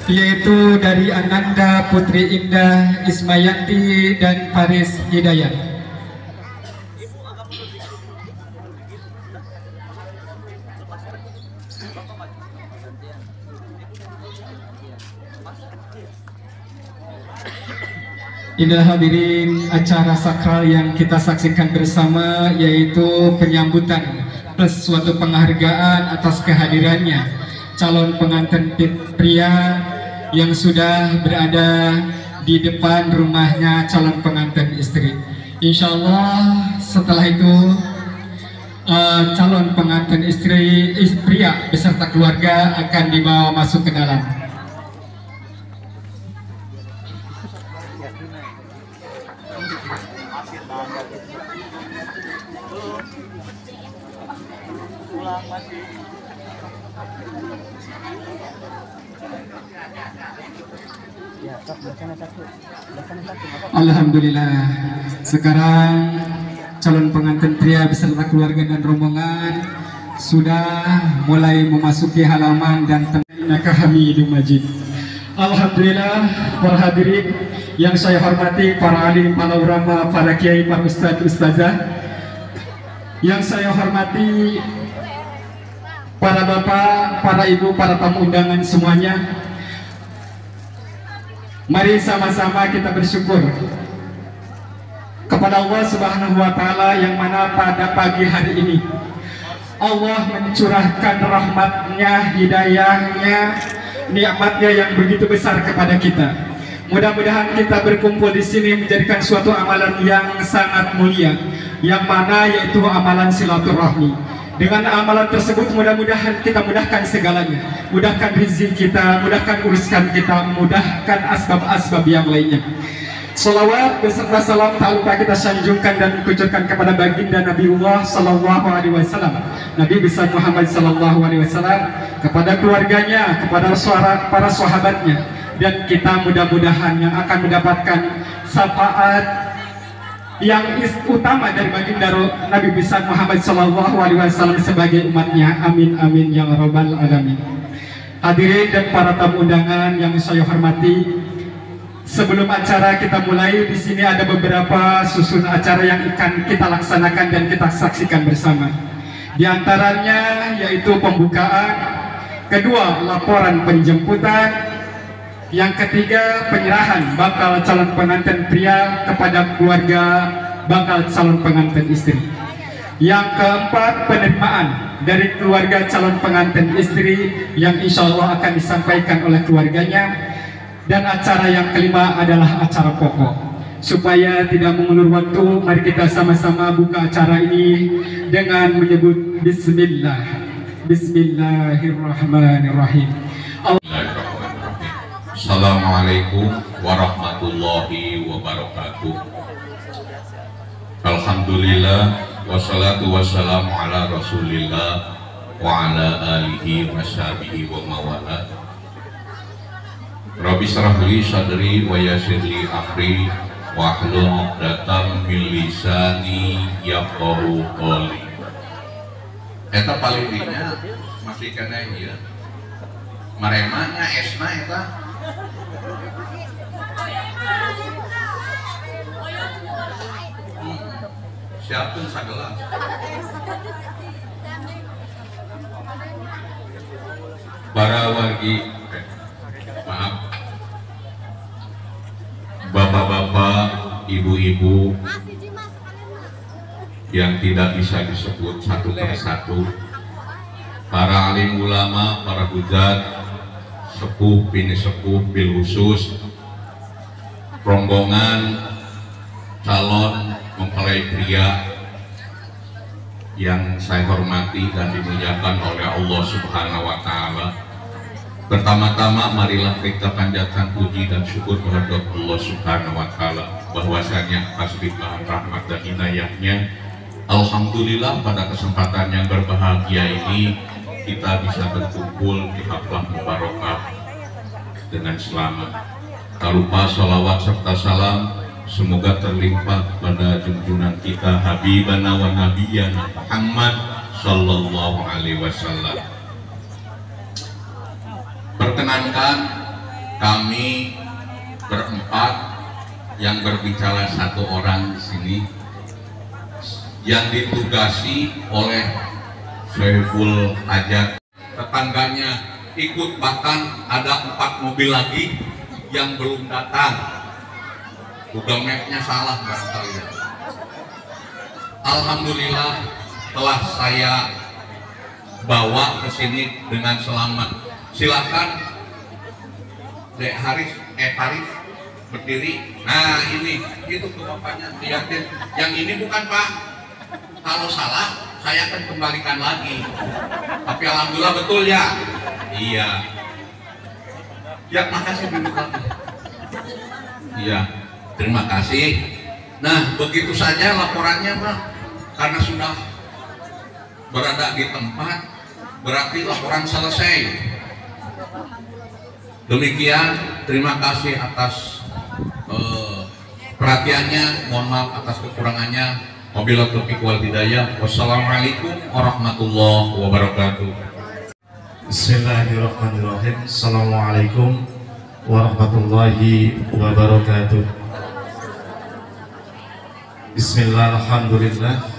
yaitu dari Ananda Putri Indah Ismayanti dan Faris Hidayat. Inilah hadirin acara sakral yang kita saksikan bersama, yaitu penyambutan plus suatu penghargaan atas kehadirannya calon pengantin pria yang sudah berada di depan rumahnya calon pengantin istri. Insya Allah setelah itu calon pengantin istri pria beserta keluarga akan dibawa masuk ke dalam. Alhamdulillah, sekarang calon pengantin pria beserta keluarga dan rombongan sudah mulai memasuki halaman dan innaka Hamidum Majid. Alhamdulillah, para hadirin yang saya hormati, para alim, para ulama, para kiai, para ustadz, ustazah, yang saya hormati para bapak, para ibu, para tamu undangan semuanya. Mari sama-sama kita bersyukur kepada Allah Subhanahu wa Ta'ala, yang mana pada pagi hari ini Allah mencurahkan rahmatnya, hidayahnya, nikmatnya yang begitu besar kepada kita. Mudah-mudahan kita berkumpul di sini menjadikan suatu amalan yang sangat mulia, yang mana yaitu amalan silaturahmi. Dengan amalan tersebut mudah-mudahan kita mudahkan segalanya, mudahkan rezeki kita, mudahkan urusan kita, mudahkan asbab-asbab yang lainnya. Salawat beserta salam tak lupa kita sanjungkan dan kucurkan kepada baginda Nabiullah Sallallahu Alaihi Wasallam, Nabi besar Muhammad Sallallahu Alaihi Wasallam, kepada keluarganya, kepada para sahabatnya, dan kita mudah-mudahan yang akan mendapatkan syafaat yang utama dari baginda Nabi besar Muhammad Sallallahu Alaihi Wasallam sebagai umatnya. Amin amin ya rabbal alamin. Hadirin dan para tamu undangan yang saya hormati, sebelum acara kita mulai, di sini ada beberapa susun acara yang akan kita laksanakan dan kita saksikan bersama. Di antaranya yaitu pembukaan, kedua laporan penjemputan, yang ketiga penyerahan bakal calon pengantin pria kepada keluarga bakal calon pengantin istri. Yang keempat penerimaan dari keluarga calon pengantin istri yang insya Allah akan disampaikan oleh keluarganya. Dan acara yang kelima adalah acara pokok. Supaya tidak mengulur waktu, mari kita sama-sama buka acara ini dengan menyebut Bismillah. Bismillahirrahmanirrahim. Assalamualaikum warahmatullahi wabarakatuh. Alhamdulillah, wassalatu wassalamu ala rasulillah wa ala alihi wa sahbihi wa mawala. Rabbi shrah li sadri wa yassir li amri wahlul 'uqdatam min lisani yafqahu qawli. Eta paling dinya masih kana ieu. Maremana esna eta siapkan sagelas. Para wargi, maaf, bapak-bapak, ibu-ibu yang tidak bisa disebut satu persatu, para alim ulama, para hujat, sepuh, bini sepuh, bil khusus, rombongan calon mempelai pria yang saya hormati dan dimuliakan oleh Allah Subhanahu wa Ta'ala. Pertama-tama marilah kita panjatkan puji dan syukur terhadap Allah Subhanahu wa Ta'ala bahwasanya atas limpahan rahmat dan inayahnya, alhamdulillah pada kesempatan yang berbahagia ini kita bisa berkumpul di haflah mubarakah dengan selamat. Tak lupa salawat serta salam semoga terlimpah pada junjungan kita Habibana wa Nabiyana Muhammad Sallallahu Alaihi Wasallam. Perkenankan kami berempat yang berbicara satu orang di sini yang ditugasi oleh Soebul Hajat. Tetangganya ikut, bahkan ada 4 mobil lagi yang belum datang. Google Map-nya salah barangkali ya. Alhamdulillah telah saya bawa ke sini dengan selamat. Silakan Dek Haris, Faris berdiri. Nah ini, itu ke bapaknya, lihatin. Yang ini bukan Pak. Kalau salah, saya akan kembalikan lagi. Tapi alhamdulillah betul ya. Iya. Ya, makasih duduk lagi. Iya, terima kasih. Nah, begitu saja laporannya, Pak. Karena sudah berada di tempat, berarti laporan selesai. Demikian, terima kasih atas perhatiannya. Mohon maaf atas kekurangannya. Wabillahi taufiq wal hidayah. Wassalamualaikum warahmatullahi wabarakatuh. Bismillahirrahmanirrahim. Assalamualaikum warahmatullahi wabarakatuh. Bismillah, alhamdulillah,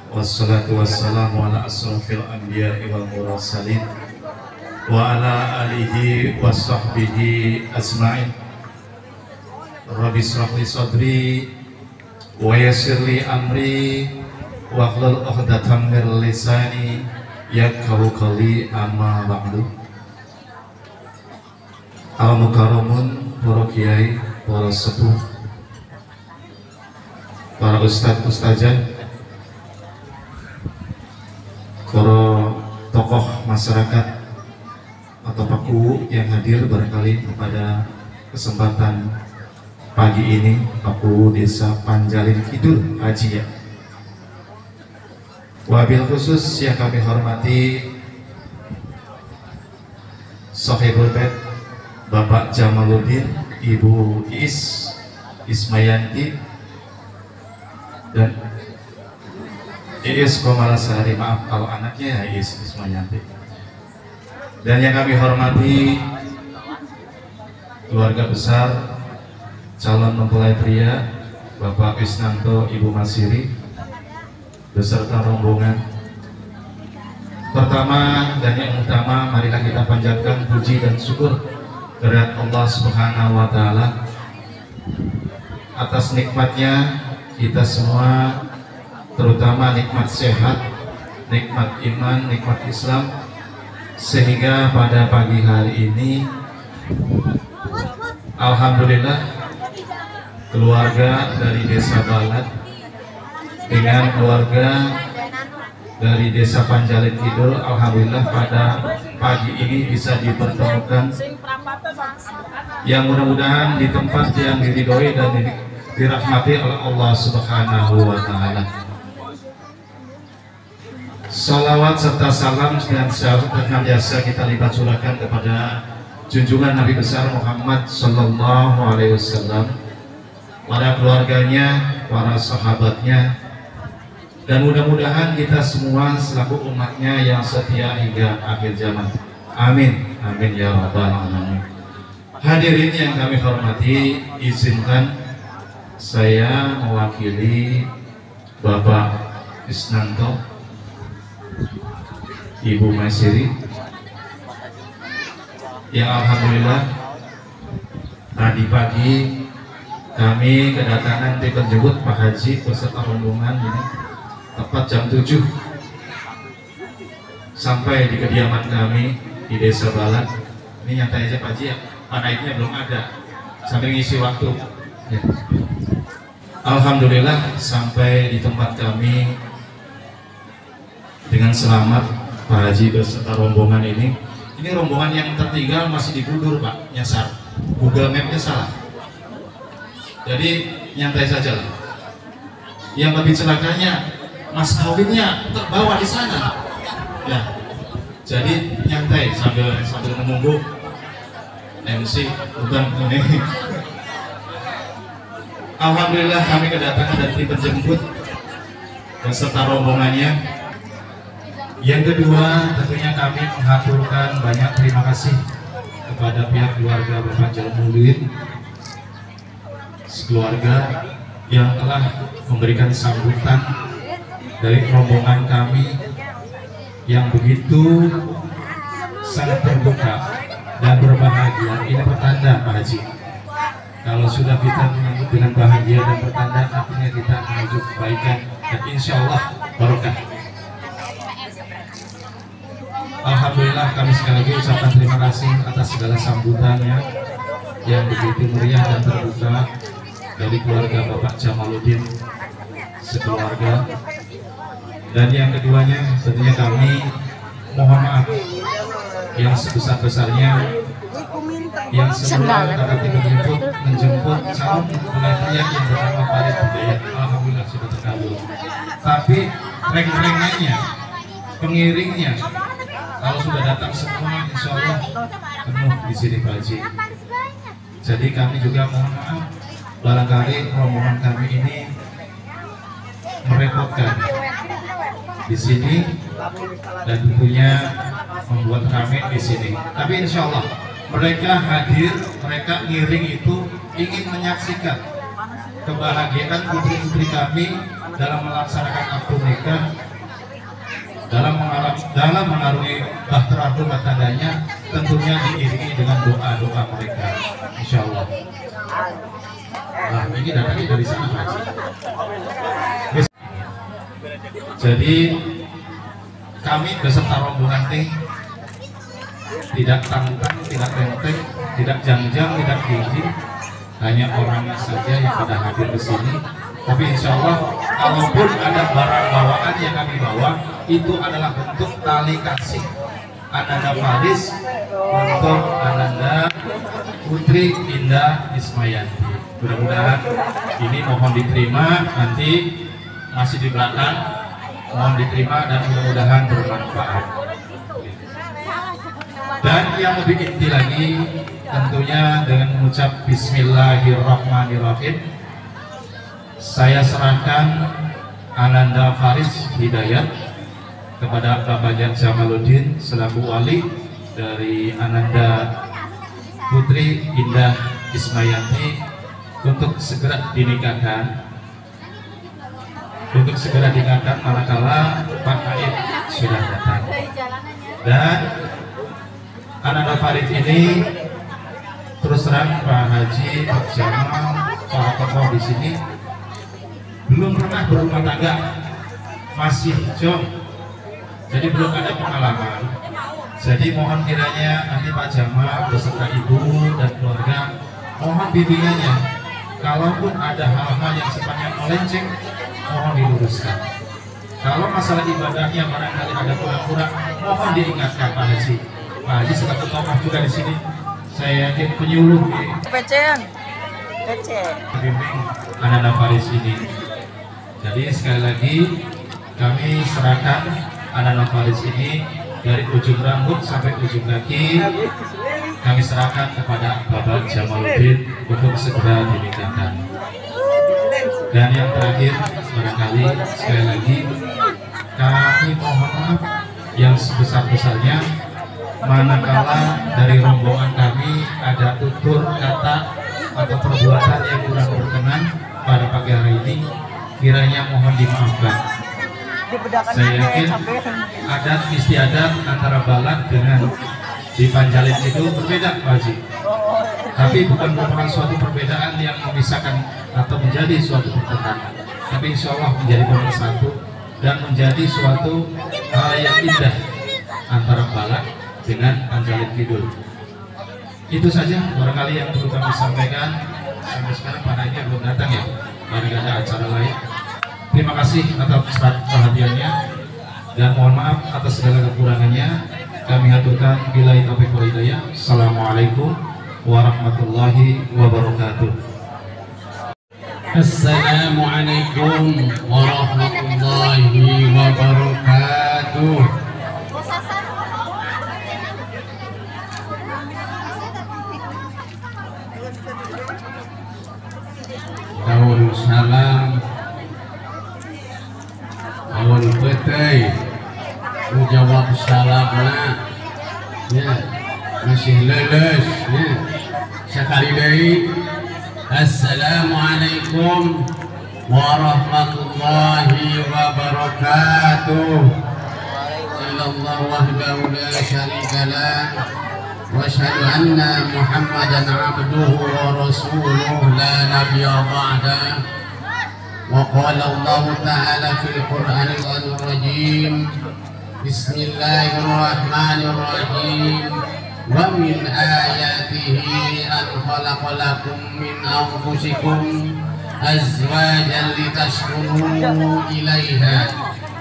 wassalatu wassalamu ala asrafil anbiya'i wal mursalin wa ala alihi wa sahbihi asma'in. Rabbi shrah li sadri wa yassir li amri wa hlul 'uqdatam min lisani yafqahu qawli, amma ba'du. Al-mukarramun, para kiai, para sepuh, para ustadz ustazah, para tokoh masyarakat atau paku yang hadir barangkali pada kesempatan pagi ini, Paku Desa Panjalin Kidul Haji ya. Wabil khusus yang kami hormati Sohibul Bait Bapak Jamaluddin, Ibu Ismayanti, dan Iis Komalasari, maaf kalau anaknya Iis Ismayanti. Dan yang kami hormati keluarga besar calon mempelai pria Bapak Wisnanto, Ibu Masiri, beserta rombongan. Pertama dan yang utama, marilah kita panjatkan puji dan syukur kehadirat Allah Subhanahu wa Ta'ala atas nikmatnya kita semua, terutama nikmat sehat, nikmat iman, nikmat Islam, sehingga pada pagi hari ini alhamdulillah keluarga dari Desa Balat dengan keluarga dari Desa Panjalin Kidul, alhamdulillah pada pagi ini bisa dipertemukan, yang mudah-mudahan di tempat yang diridhoi dan dirahmati oleh Allah Subhanahu wa Ta'ala. Salawat serta salam dan senantiasa kita lipat curahkan kepada junjungan Nabi besar Muhammad Sallallahu Alaihi Wasallam, para keluarganya, para sahabatnya, dan mudah-mudahan kita semua selaku umatnya yang setia hingga akhir zaman. Amin, amin ya rabbal alamin. Hadirin yang kami hormati, izinkan saya mewakili Bapak Isnanto, Ibu Masiri, yang alhamdulillah tadi pagi kami kedatangan tim penjemput Pak Haji beserta rombongan ini tepat jam 7 sampai di kediaman kami di Desa Balat. Ini nyantai aja Pak Haji ya, Pak naiknya belum ada, sambil ngisi waktu ya. Alhamdulillah sampai di tempat kami dengan selamat Pak Haji beserta rombongan ini. Ini rombongan yang tertinggal masih di Budur Pak, nyasar Google Map-nya salah. Jadi nyantai saja lah. Yang lebih celakanya mas kawinnya terbawa di sana. Ya. Jadi nyantai sambil menunggu MC bukan ini. Alhamdulillah kami kedatangan dari tim penjemput beserta rombongannya. Yang kedua, tentunya kami mengaturkan banyak terima kasih kepada pihak keluarga Bapak Jamaluddin sekeluarga yang telah memberikan sambutan dari rombongan kami yang begitu sangat terbuka dan berbahagia. Ini pertanda Pak Haji, kalau sudah kita menyambut dengan bahagia dan pertanda, artinya kita menuju kebaikan dan insya Allah barokah. Alhamdulillah, kami sekali lagi ucapkan terima kasih atas segala sambutannya yang begitu meriah dan terbuka dari keluarga Bapak Jamaluddin sekeluarga. Dan yang keduanya tentunya kami mohon maaf yang sebesar-besarnya yang semula kakak menjemput calon pengantin yang bernama Farid Hidayat. Alhamdulillah sudah terkabul. Tapi reng-rengannya, pengiringnya, kalau sudah datang semua, insya Allah penuh di sini Pak Haji. Jadi kami juga mohon maaf, barangkali rombongan kami ini merepotkan di sini dan tentunya membuat kami di sini. Tapi insya Allah mereka hadir, mereka ngiring itu ingin menyaksikan kebahagiaan putri-putri kami dalam melaksanakan akad nikah, dalam mengarungi bahtera rumah tangganya, tentunya diiringi dengan doa-doa mereka, insya Allah. Nah, ini datangnya dari sana Pak Haji. Jadi kami beserta rombongan tidak tantang, tidak renteng, tidak jangjang, tidak tinggi, hanya orangnya saja yang sudah hadir di sini. Tapi insya Allah, kalaupun ada barang bawaan yang kami bawa, itu adalah bentuk tali kasih Ananda Faris untuk Ananda Putri Indah Ismayanti. Mudah-mudahan ini mohon diterima, nanti masih di belakang, mohon diterima dan mudah-mudahan bermanfaat. Dan yang lebih inti lagi, tentunya dengan mengucap Bismillahirrahmanirrahim, saya serahkan Ananda Faris Hidayat kepada Bapak Jamaluddin selaku wali dari Ananda Putri Indah Ismayanti untuk segera dinikahkan. Manakala Pak Aid sudah datang. Dan Ananda Farid ini terus terang Pak Haji, Pak Jamal, para tokoh di sini belum pernah berumah tangga, masih jong, jadi belum ada pengalaman. Jadi mohon kiranya nanti Pak Jamal beserta ibu dan keluarga mohon bimbingannya. Kalaupun ada hal-hal yang sifatnya melenceng, mohon diluruskan. Kalau masalah ibadahnya barangkali ada kurang-kurang, mohon diingatkan Pak Haji. Pak Haji selaku tokoh juga di sini, saya yakin penyuluh di bimbing Ananda Faris ini. Jadi sekali lagi kami serahkan Ananda Faris ini dari ujung rambut sampai ujung kaki, kami serahkan kepada Bapak Jamaluddin untuk segera dinikahkan. Dan yang terakhir, barangkali sekali lagi kami mohon maaf yang sebesar-besarnya manakala dari rombongan kami ada tutur kata atau perbuatan yang kurang berkenan pada pagi hari ini, kiranya mohon dimaafkan. Saya yakin adat istiadat antara Balat dengan di Panjalin itu berbeda Pak Haji, tapi bukan merupakan suatu perbedaan yang memisahkan atau menjadi suatu pertentangan, tapi insya Allah menjadi pemersatu dan menjadi suatu hal yang indah antara Balat dengan Panjalin Kidul. Itu saja barangkali yang perlu kami sampaikan. Sampai sekarang panahnya belum datang ya, barangkali ada acara lain. Terima kasih atas perhatiannya dan mohon maaf atas segala kekurangannya. Kami haturkan billahi taufiq wal hidayah. Assalamualaikum warahmatullahi wabarakatuh. Assalamualaikum warahmatullahi wabarakatuh. Tahun salam, tahun petai, menjawab salamna, ya. masih leles ya. Sekali deui assalamualaikum warahmatullahi wabarakatuh. Illallah wahdahu la syarika lah wa asyhadu anna Muhammadan abduhu wa rasuluh la nabiyya ba'da. Wa qala Allah ta'ala fil Qur'anil rajim bismillahirrahmanirrahim wa min ayatihi an khalaqa lakum min anfusikum azwajan litaskunu ilaiha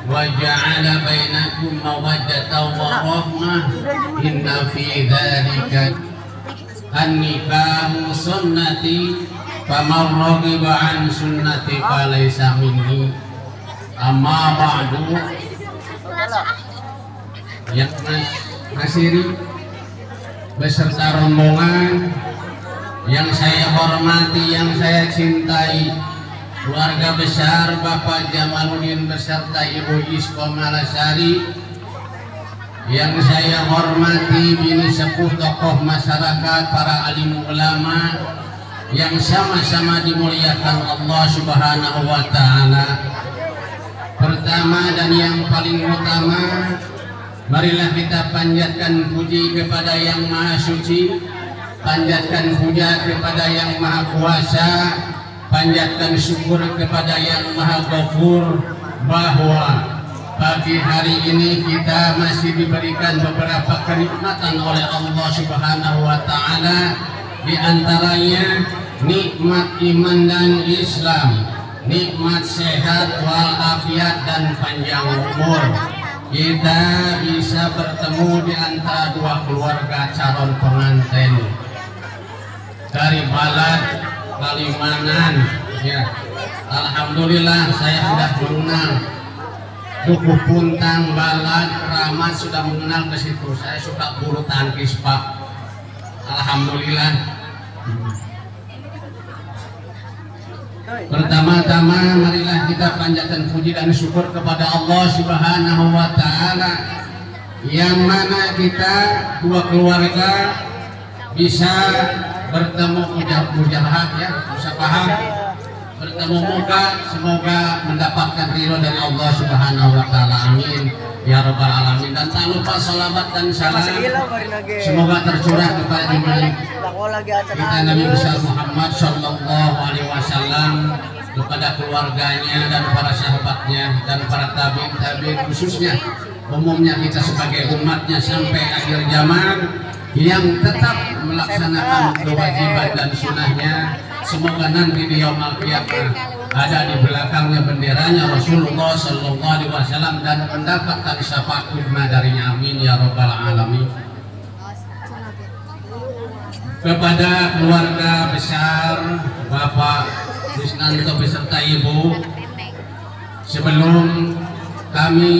wa ja'ala bainakum mawaddatan wa rahmah inna fi dzalika an-nikahu sunnati faman raghiba an sunnati falaysa minni. Amma ba'du. Ya Mas Iri beserta rombongan yang saya hormati, yang saya cintai, keluarga besar Bapak Jamaluddin beserta Ibu Iskom Malasari, yang saya hormati bini sepuh tokoh masyarakat, para alim ulama yang sama-sama dimuliakan Allah Subhanahu wa Ta'ala. Pertama dan yang paling utama, marilah kita panjatkan puji kepada Yang Maha Suci, panjatkan puja kepada Yang Maha Kuasa, panjatkan syukur kepada Yang Maha Ghafur, bahwa pagi hari ini kita masih diberikan beberapa kenikmatan oleh Allah Subhanahu wa Ta'ala, di antaranya nikmat iman dan Islam, nikmat sehat walafiat dan panjang umur. Kita bisa bertemu di antara dua keluarga calon pengantin dari Balad Kalimanan ya. Alhamdulillah saya sudah mengenal Dukuh Puntang, Balad, Keramat, sudah mengenal ke situ. Saya suka bulu tangkis Pak. Alhamdulillah. Pertama-tama marilah kita panjatkan puji dan syukur kepada Allah Subhanahu wa Ta'ala, yang mana kita dua keluarga bisa bertemu mudah-mudahan ya, bisa paham, bertemu muka, semoga mendapatkan ridho dari Allah Subhanahu wa Ta'ala. Amin ya rabbal alamin. Dan tak lupa salawat dan salam semoga tercurah kepada junjungan kita Nabi besar Muhammad sallallahu alaihi wasallam, kepada keluarganya dan para sahabatnya dan para tabi'in, khususnya umumnya kita sebagai umatnya sampai akhir zaman yang tetap melaksanakan kewajiban dan sunnahnya. Semoga nanti di yaumul qiyamah ada di belakangnya benderanya Rasulullah sallallahu alaihi wasallam dan mendapatkan syafaat uzma darinya. Amin ya rabbal alamin. Kepada keluarga besar Bapak Krisnanto beserta Ibu, sebelum kami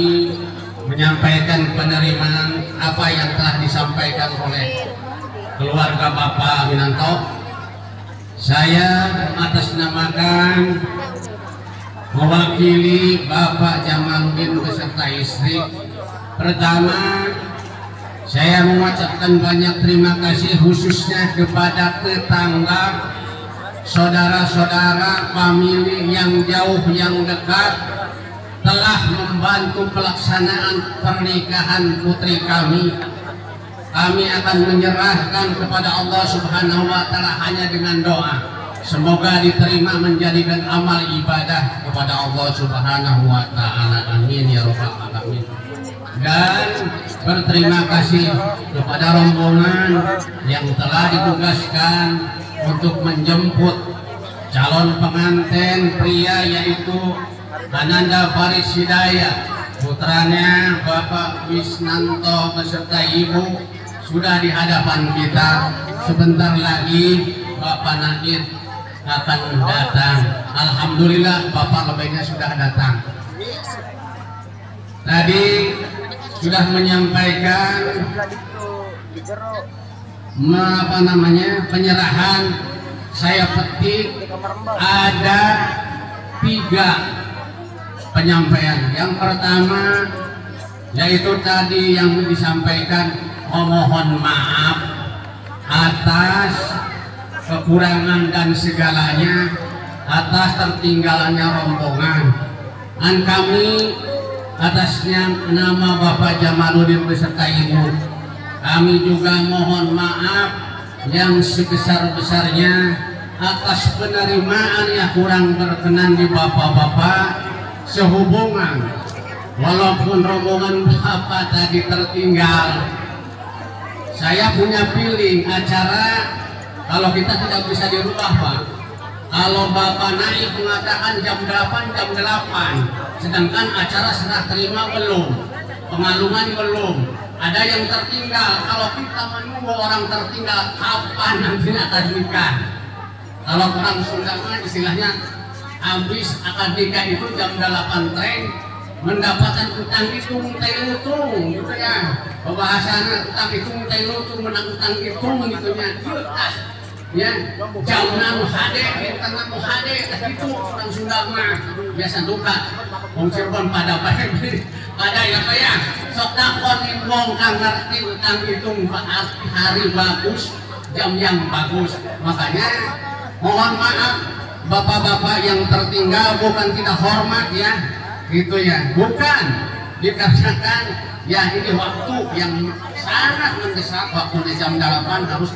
menyampaikan penerimaan apa yang telah disampaikan oleh keluarga Bapak Winanto, saya mengatasnamakan mewakili Bapak Jamaluddin beserta istri. Pertama, saya mengucapkan banyak terima kasih khususnya kepada tetangga, saudara-saudara, famili yang jauh yang dekat, telah membantu pelaksanaan pernikahan putri kami. Kami akan menyerahkan kepada Allah Subhanahu wa Ta'ala hanya dengan doa, semoga diterima menjadikan amal ibadah kepada Allah Subhanahu wa Ta'ala. Amin ya rabbal alamin. Dan berterima kasih kepada rombongan yang telah ditugaskan untuk menjemput calon pengantin pria, yaitu Ananda Faris Hidayat, putranya Bapak Wisnanto beserta Ibu sudah di hadapan kita. Sebentar lagi Bapak Nakid akan datang. Alhamdulillah Bapak lebihnya sudah datang. Tadi sudah menyampaikan penyerahan. Saya petik ada 3 penyampaian. Yang pertama yaitu tadi yang disampaikan, mohon maaf atas kekurangan dan segalanya, atas tertinggalannya rombongan. Dan kami atasnya nama Bapak Jamaluddin beserta Ibu, kami juga mohon maaf yang sebesar-besarnya atas penerimaan yang kurang berkenan di bapak-bapak sehubungan walaupun rombongan bapak tadi tertinggal. Saya punya feeling acara kalau kita tidak bisa dirubah, Pak. Kalau bapak naik mengatakan jam 8, jam 8, sedangkan acara serah terima belum, pengalungan belum, ada yang tertinggal. Kalau kita menunggu orang tertinggal, kapan nanti akan nikah? Kalau orang Sunda mah istilahnya habis akad nikah itu jam 8 tren, mendapatkan utang hitung teh lutung gitu ya. Pembahasannya utang hitung teh lutung menang utang hitung gitu ya. Jam 6 hade, tengah mau hade, itu orang Sunda mah biasa duka. Wong Cirebon pada ya Pak ya. Sok dakon wong kang ngerti utang hitung hari bagus, jam yang bagus. Makanya mohon maaf bapak-bapak yang tertinggal, bukan tidak hormat ya, gitu ya, bukan dikarenakan ya ini waktu yang sangat mendesak, waktunya jam 8 harus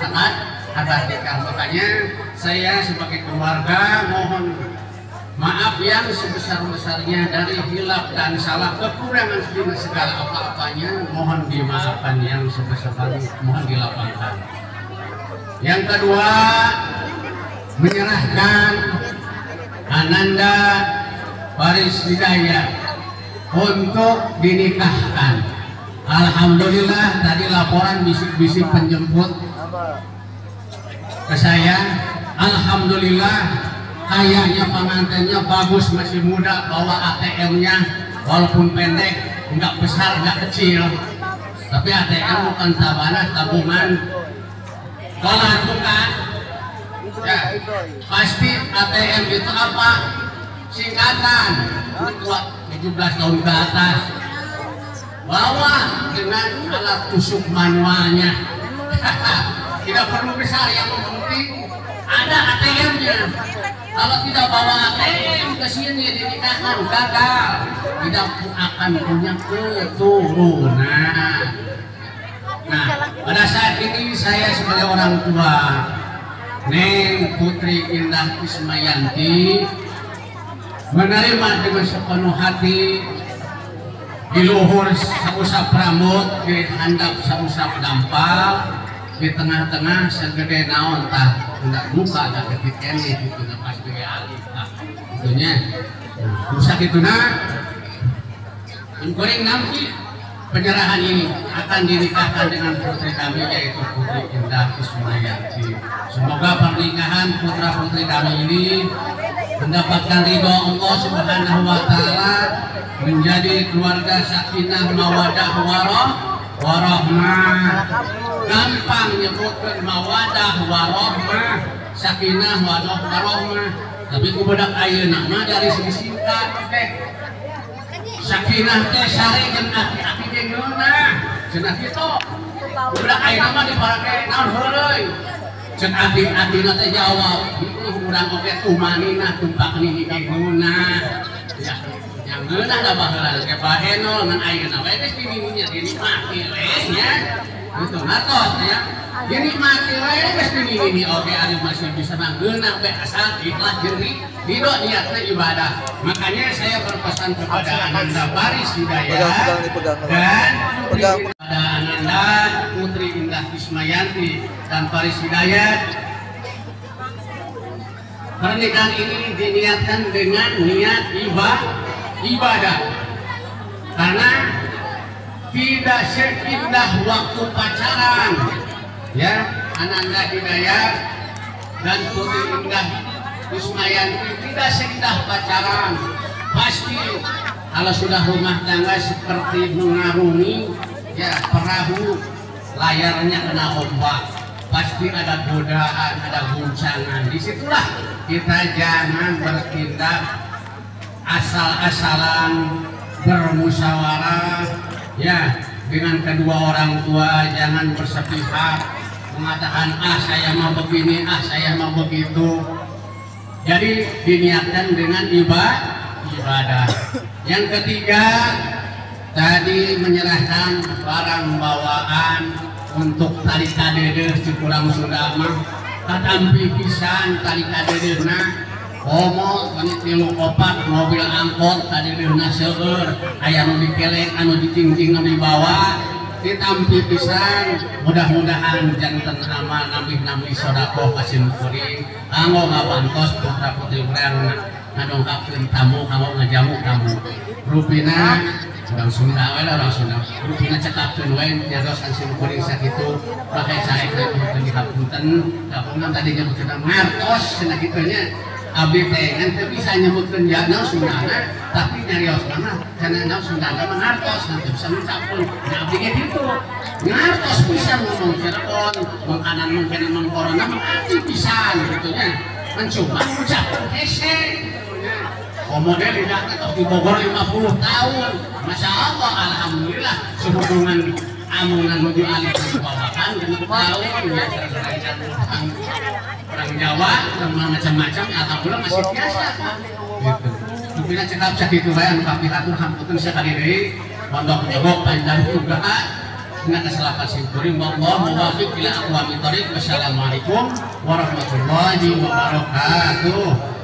akad nikah. Makanya saya sebagai keluarga mohon maaf yang sebesar-besarnya dari hilaf dan salah, kekurangan segala apa-apanya mohon dimaafkan, yang sebesar-besarnya mohon dilapangkan. Yang kedua, menyerahkan Ananda Faris Hidayat untuk dinikahkan. Alhamdulillah tadi laporan bisik-bisik penjemput ke saya, alhamdulillah kayaknya pengantinnya bagus, masih muda, bawa ATM-nya walaupun pendek, enggak besar, enggak kecil, tapi ATM bukan tabana, tabungan dolar bukan ya, pasti ATM itu apa? Singkatan buat 17 tahun ke atas, bawa dengan alat tusuk manualnya. Tidak perlu besar, yang penting ada ATM-nya. Kalau tidak bawa ATM ke sini dinikahkan, gagal, tidak akan punya keturunan. Nah, pada saat ini saya sebagai orang tua Neng Putri Indah Ismayanti menerima dengan sepenuh hati di luhur sausap rambut, di handap sausap dampal, di tengah-tengah segede naon tah enggak lupa ada ketik ini gitu pas gede alif tah itunya rusak itu goreng nanti penyerahan ini akan dinikahkan dengan putri kami yaitu Putri Indah Ismayanti. Semoga pernikahan putra putri kami ini mendapatkan ridho Allah Subhanahu wa taala, menjadi keluarga sakinah mawadah warahmah. Gampang nyebutkan mawadah warahmah, sakinah warahmah, tapi kubudak ayeuna mah dari segi singkat teh sakinah teh sare jeung aki-aki jeung geunah cenah kitu. Kubudak ayeuna mah dipake naon heureuy, ceun aki-akina teh jawab itu urang oge tumanina tumpak ni geunah ya. Yang geunah da baheula ge bahenol ngan ayeuna we teh diminnya dinikmati we nya. Itu ngatos ya, dinikmati we geus dimini oge ari masih bisa ngeunah we asal ikhlas jernih ridho niatna ibadah. Makanya saya berpesan kepada Ananda Faris Hidayat dan kepada Ananda Putri Indah Ismayanti dan Faris Hidayat, pernikahan ini diniatkan dengan niat ibadah, karena tidak seindah waktu pacaran ya. Ananda Hidayat dan Putri Indah Ismayanti tidak seindah pacaran. Pasti kalau sudah rumah tangga seperti mengarungi ya perahu, layarnya kena ombak, pasti ada godaan, ada guncangan. Disitulah kita jangan bertindak asal-asalan, bermusyawarah ya dengan kedua orang tua, jangan bersepihak mengatakan saya mau begini, saya mau begitu. Jadi diniatkan dengan ibadah. Yang ketiga tadi menyerahkan barang bawaan untuk tali kadeder di kurang Sunda mah katampi pisan tali kaderna komo tilu opat mobil angkot kadederna seueur aya nu dikelek anu dicingcing nu dibawa ditampi pisan. Mudah-mudahan janten aman nambih sodako kasim kuring kanggo ngabantos putra putri urang ngadongkapkeun tamu kanggo ngajamu tamu rupina orang Sunda we orang Sunda rupina cekapkeun we nyaros kasim kuring sakitu pakai cair dan dihapunten kapunten tadi nyebutkeun ngartos cenah kitu nya abdi teh ngan teu bisa nyebutkeun jana Sundana tapi nyarios mah cenah Sundana mah ngartos nanti bisa ngucapkeun nya abdi ge kitu ngartos pisan ngomong Cirebon makanan mungkin corona mah abdi pisan kitu nya mencoba ngucapkeun hese model lidahnya tos di Bogor 50 tahun Masya Allah alhamdulillah sehubungan amungan menuju alih kebawakan dan tahun ya orang Jawa orang macam-macam alhamdulillah masih biasa gitu. Mungkin cekap sakitu bae anu kapihatur hamputeun sakadiri pondok jogok panjang juga dengan kesalahan simpuring wallahu muwaffiq ila aqwamit thoriq. Wassalamualaikum warahmatullahi wabarakatuh.